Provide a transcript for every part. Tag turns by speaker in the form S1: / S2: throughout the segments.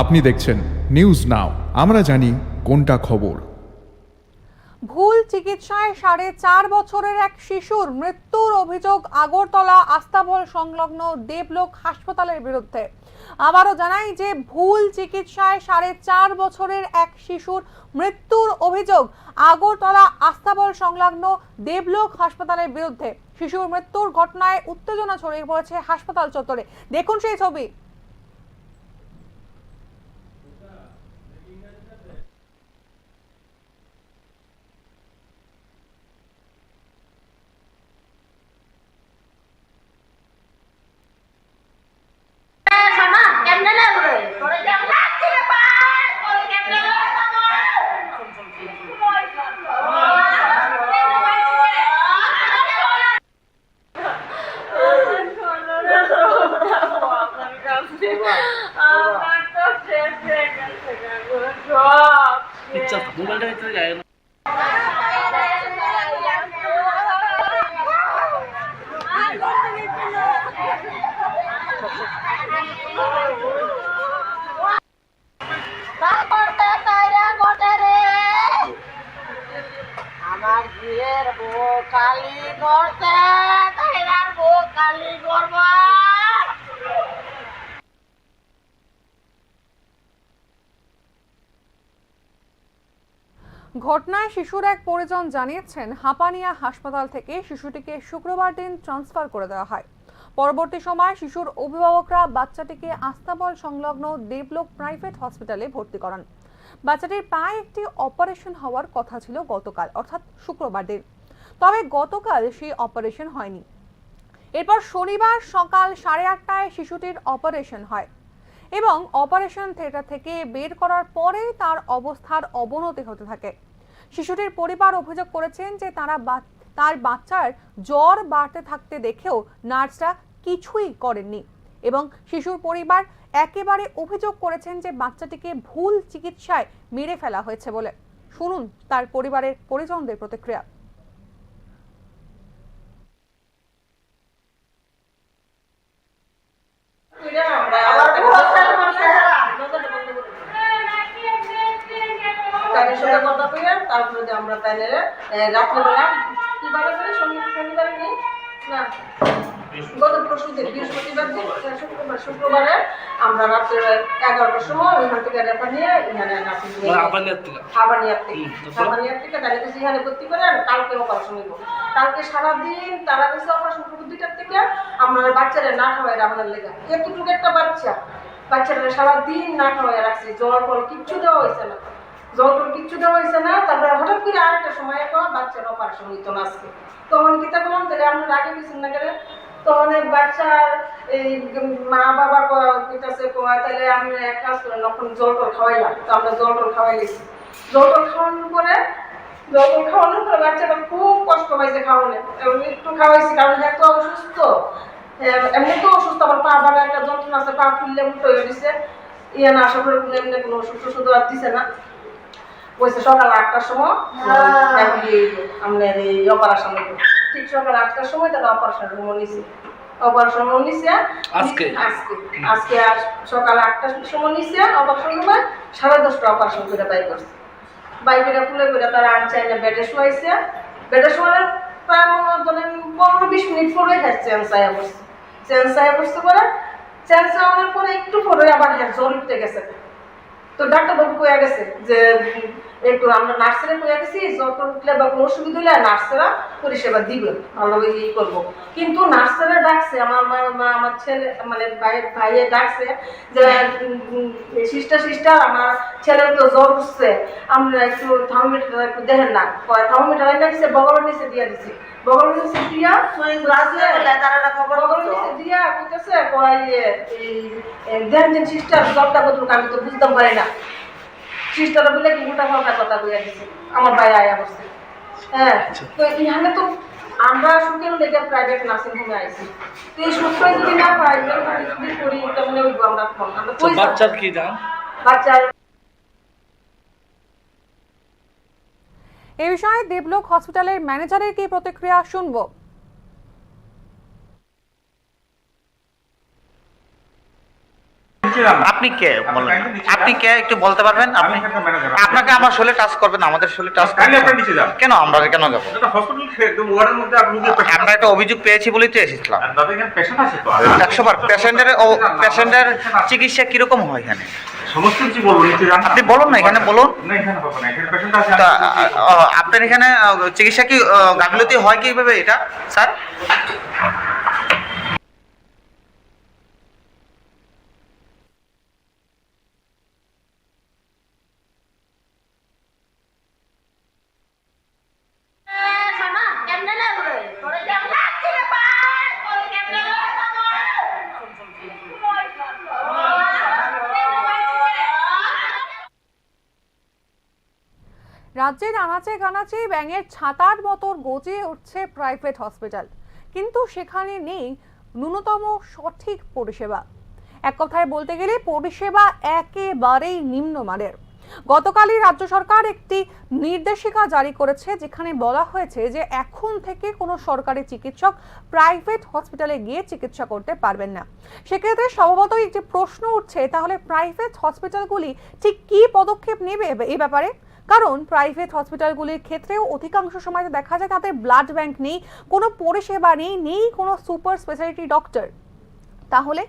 S1: আপনি দেখছেন news now, আমরা জানি কোনটা খবর।
S2: ভুল চিকিৎসায় 4.5 বছরের এক শিশুর মৃত্যুর অভিযোগ আগরতলা আস্তাবল সংলগ্ন দেবলোক হাসপাতালের বিরুদ্ধে। আবারও জানাই যে ভুল চিকিৎসায় 4.5 বছরের এক শিশুর মৃত্যুর অভিযোগ আগরতলা আস্তাবল সংলগ্ন দেবলোক হাসপাতালের বিরুদ্ধে। শিশুর মৃত্যুর ঘটনায় উত্তেজনা ছড়িয়ে পড়েছে হাসপাতাল চত্বরে। দেখুন সেই ছবি।
S3: মোবাইলটা ভিতরে যায় না।
S4: আমার বিয়ের বউ কালি করতে তাইরার বউ কালি করব।
S2: ঘটনায় শিশুর এক পরিজন জানিয়েছেন, হাঁপানিয়া হাসপাতাল থেকে শিশুটিকে শুক্রবার দিন ট্রান্সফার করে দেওয়া হয়। পরবর্তী সময় শিশুর অভিভাবকরা বাচ্চাটিকে আস্তাবল সংলগ্ন দেবলোক প্রাইভেট হসপিটালে ভর্তি করান। বাচ্চাটির পায়ে একটি অপারেশন হওয়ার কথা ছিল গতকাল, অর্থাৎ শুক্রবার দিন। তবে গতকাল সেই অপারেশন হয়নি। এরপর শনিবার সকাল 8:30টায় শিশুটির অপারেশন হয় এবং অপারেশন থিয়েটার থেকে বের করার পরে তার অবস্থার অবনতি হতে থাকে। শিশুটির পরিবার অভিযোগ করেছেন যে তার বাচ্চার জ্বর বাড়তে থাকতে দেখেও নার্সরা কিছুই করেননি এবং শিশুর পরিবার একেবারে অভিযোগ করেছেন যে বাচ্চাটিকে ভুল চিকিৎসায় মেরে ফেলা হয়েছে বলে। শুনুন তার পরিবারের পরিজনদের প্রতিক্রিয়া।
S4: তারপরে আমরা তাইলে রাত্রেবেলা কিভাবে করে শনিবার নেই না গত পরশুদিন বৃহস্পতিবার দিন শুক্রবারে আমরা রাত্রে 11টার সময় ওইখান থেকে রেফার নিয়ে এখানে হাবানিয়ার থেকে তাহলে তো সেখানে ভর্তি করে কালকে অপারেশন হইব। কালকে সারাদিন তারা দিচ্ছে অপারেশন করবো 2টার থেকে। আমরা বাচ্চারা না খাওয়াই রান্নার লেগে, এতটুকু একটা বাচ্চারা সারাদিন না খাওয়াই রাখছি। জল টল কিচ্ছু দেওয়া হয়েছে না, তারপরে হঠাৎ করে আরেকটা সময় বাচ্চার অপারেশন হইতো না আজকে। তখন কিতা করলাম, তাহলে আমরা আগে পিছন না গেলে তখন বাচ্চার এই মা বাবা কিতাছে কয়, তাহলে আমি এক কাজ করেন তখন জল টল খাওয়াইলাম। তো আমরা জল টল খাওয়াই গেছি। জল টল খাওয়ানোর পরে বাচ্চাটা খুব কষ্ট পাইছে খাওয়ানো। একটু খাওয়াইছি কারণ এত অসুস্থ, এমনি তো অসুস্থ। আমার পা বাবা একটা যন্ত্রণা আছে, পা ফুললে উল্টো হয়ে দিছে। না আশা করে এমনি কোনো ওষুধ টষুধ আর দিছে না। বলছে সকাল 8টার সময় আমরা এই অপারেশন হইব। ঠিক সকাল 8টার সময় তারা অপারেশন রুম নিছে। আজকে আর সকাল 8টার সময় নিছে অপারেশন রুমে। 10:30টা অপারেশন করে বাইকেরা খুলে করে তারা আনছে না বেডে শোয়াইছে। বেডে শোয়ানোর প্রায় 15-20 মিনিট পরে চেঞ্জ হওয়ার পরে একটু পরে আবার জ্বর উঠতে গেছে। তো ডাক্তারবাবু কয়ে গেছে যে একটু আমরা নার্সেরা কয়ে গেছি জ্বর উঠলে বা কোনো অসুবিধা হলে নার্সেরা পরিষেবা দিবে, ভালোভাবে ই করবো। কিন্তু নার্সেরা ডাকছে আমার ছেলে মানে ভাইয়ে ডাকছে যে সিস্টার আমার ছেলের তো জ্বর উঠছে, আমরা একটু থার্মোমিটার একটু দেখেন না। থার্মোমিটার এনে দিচ্ছে, বগলের নিচে দিয়ে দিচ্ছে। বগলের নিচে দিয়া দেখেন সিস্টার জ্বরটা কতটুকু, আমি তো বুঝতে পারি না। সিস্টাররা বলে কি মোটা ভাবনা কথা বলে দিচ্ছে। আমার ভাই আয়া বসছে। হ্যাঁ, তো এখানে তো আমরা সুখের লেগে প্রাইভেট নার্সিং হোমে আইছি। তো এই সুখটাই যদি না পাই যদি করি তেমনি ওই আমরা
S3: বাচ্চার কি দাম?
S4: বাচ্চার
S2: এই বিষয়ে দেবলোক হসপিটালের ম্যানেজারের কি প্রতিক্রিয়া শুনবো।
S5: নিচে যান না।
S6: আপনি কে বলেন?
S5: কাইন্ডলি নিচে
S6: আপনি
S5: যান।
S6: কে একটু বলতে পারবেন?
S5: আমি
S6: আপনি
S5: এখানকার ম্যানেজার।
S6: আপনাকে আমার শোলে টাচ করবেন, আমাদের শোলে টাচ
S5: কাইন্ডলি
S6: করবেন
S5: আপনারা নিচে যান।
S6: কেন? আমরা কেন যাবো?
S5: এটা হসপিটাল একদম ওয়ার্ডের মধ্যে আপনি রোগীর পেশেন্ট।
S6: আমরা একটা অভিযোগ পেয়েছি বলেই তো এসেছিলাম।
S5: আর দাদা এখানে পেশেন্ট আছে তো।
S6: 100 বার পেশেন্টের চিকিৎসা কিরকম হয় এখানে?
S5: সমস্ত কিছু বলবো, নিচে যান।
S6: আপনি বলুন না, এখানে বলুন।
S5: না, এখানে হবে না, এখানে পেশেন্ট আছে।
S6: তা, আপনার এখানে চিকিৎসা কি গাফিলতি হয় কিভাবে এটা স্যার?
S2: রাজ্যের আনাচে কানাচে ব্যাঙের ছাতার মতো গজিয়ে উঠছে প্রাইভেট হসপিটাল, কিন্তু সেখানে নেই ন্যূনতম সঠিক পরিষেবা। এক কথায় বলতে গেলে পরিষেবা একেবারেই নিম্নমানের। গতকালই রাজ্য সরকার একটি নির্দেশিকা জারি করেছে, যেখানে বলা হয়েছে যে এখন থেকে কোনো সরকারি চিকিৎসক প্রাইভেট হসপিটালে গিয়ে চিকিৎসা করতে পারবেন না। সেক্ষেত্রে স্বভাবতই একটি প্রশ্ন উঠছে, তাহলে প্রাইভেট হসপিটালগুলি ঠিক কী পদক্ষেপ নেবে এই ব্যাপারে? কারণ প্রাইভেট হসপিটালগুলির ক্ষেত্রেও অধিকাংশ সময় দেখা যায় তাদের ব্লাড ব্যাংক নেই, কোনো পরিষেবা নেই কোনো সুপার স্পেশালিটি ডক্টর। তাহলে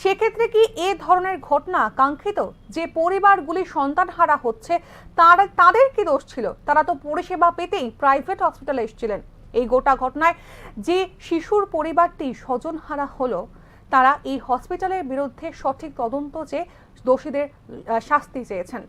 S2: সেক্ষেত্রে কি এ ধরনের ঘটনা কাঙ্ক্ষিত? যে পরিবারগুলি সন্তানহারা হচ্ছে তাদের কি দোষ ছিল? তারা তো পরিষেবা পেতেই প্রাইভেট হসপিটালে এসেছিলেন। এই গোটা ঘটনায় যে শিশুর পরিবারটি স্বজনহারা হলো, তারা এই হসপিটালের বিরুদ্ধে সঠিক তদন্ত চেয়ে দোষীদের শাস্তি চেয়েছেন।